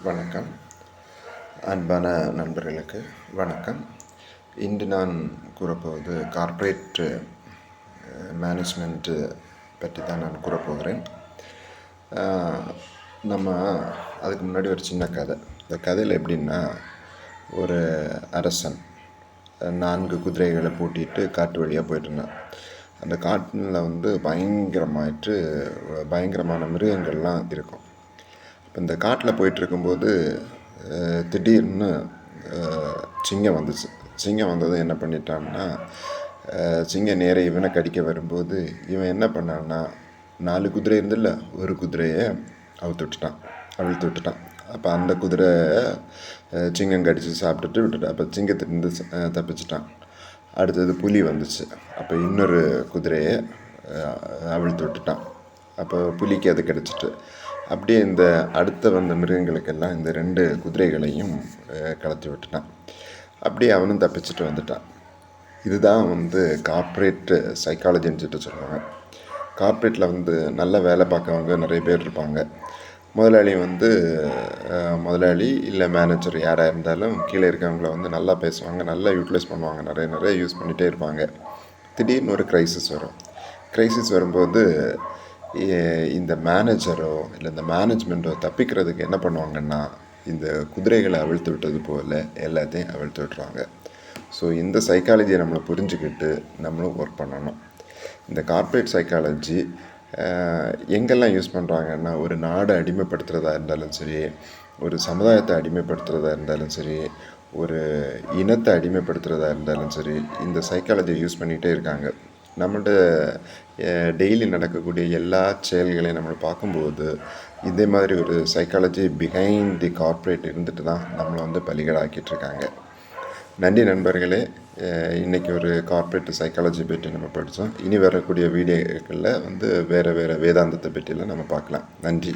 வணக்கம். அன்பான நண்பர்களுக்கு வணக்கம். இன்று நான் கூறப்போவது கார்ப்பரேட் மேனேஜ்மெண்ட்டு பற்றி தான் நான் கூறப்போகிறேன். நம்ம அதுக்கு முன்னாடி ஒரு சின்ன கதை. இந்த கதையில் எப்படின்னா, ஒரு அரசன் 4 குதிரைகளை பூட்டிட்டு காட்டு வழியாக போயிட்டுருந்தான். அந்த காட்டில் பயங்கரமான மிருகங்கள்லாம் இருக்கும். இப்போ இந்த காட்டில் போயிட்டுருக்கும்போது திடீர்னு சிங்கம் வந்துச்சு. சிங்கம் வந்ததும் என்ன பண்ணிட்டான்னா, சிங்கம் நேரே இவனை கடிக்க வரும்போது இவன் என்ன பண்ணான்னா, 4 குதிரை இருந்தில்ல, ஒரு குதிரையை அவிழ்த்து விட்டுட்டான். அப்போ அந்த குதிரை சிங்கம் கடித்து சாப்பிட்டுட்டு விட்டுட்டான். அப்போ சிங்கத்திலிருந்து தப்பிச்சிட்டான். அடுத்தது புலி வந்துச்சு. அப்போ இன்னொரு குதிரையை அவிழ்த்து விட்டுட்டான். அப்போ புலிக்கு அது கிடச்சிட்டு, அப்படியே இந்த அடுத்த வந்த மிருகங்களுக்கெல்லாம் இந்த 2 குதிரைகளையும் கலத்தி விட்டுட்டான். அப்படியே அவனும் தப்பிச்சுட்டு வந்துட்டான். இதுதான் கார்ப்பரேட் சைக்காலஜின்னு சொல்லுவாங்க. கார்ப்பரேட்டில் நல்ல வேலை பார்க்கவங்க நிறைய பேர் இருப்பாங்க. முதலாளி இல்லை மேனேஜர் யாராக இருந்தாலும் கீழே இருக்கவங்கள நல்லா பேசுவாங்க, நல்லா யூட்டிலைஸ் பண்ணுவாங்க, நிறைய யூஸ் பண்ணிகிட்டே இருப்பாங்க. திடீர்னு ஒரு க்ரைசிஸ் வரும்போது இந்த மேனேஜரோ இல்லை இந்த மேனேஜ்மெண்ட்டோ தப்பிக்கிறதுக்கு என்ன பண்ணுவாங்கன்னா, இந்த குதிரைகளை அவிழ்த்து விட்டது போல் எல்லாத்தையும் அவிழ்த்து விட்டுருவாங்க. ஸோ இந்த சைக்காலஜியை நம்மளை புரிஞ்சுக்கிட்டு நம்மளும் ஒர்க் பண்ணணும். இந்த கார்ப்பரேட் சைக்காலஜி எங்கெல்லாம் யூஸ் பண்ணுறாங்கன்னா, ஒரு நாடை அடிமைப்படுத்துகிறதா இருந்தாலும் சரி, ஒரு சமுதாயத்தை அடிமைப்படுத்துகிறதா இருந்தாலும் சரி, ஒரு இனத்தை அடிமைப்படுத்துகிறதா இருந்தாலும் சரி, இந்த சைக்காலஜியை யூஸ் பண்ணிகிட்டே இருக்காங்க. நம்மள்ட டெய்லி நடக்கக்கூடிய எல்லா செயல்களையும் நம்ம பார்க்கும்போது இதே மாதிரி ஒரு சைக்காலஜி பிஹைண்ட் தி கார்ப்பரேட் இருந்துட்டு தான் நம்மளை பலிகடாக்கிட்டுருக்காங்க. நன்றி நண்பர்களே. இன்றைக்கி ஒரு கார்ப்பரேட் சைக்காலஜி பற்றி நம்ம படித்தோம். இனி வரக்கூடிய வீடியோக்களில் வேறு வேதாந்தத்தை பற்றியெல்லாம் நம்ம பார்க்கலாம். நன்றி.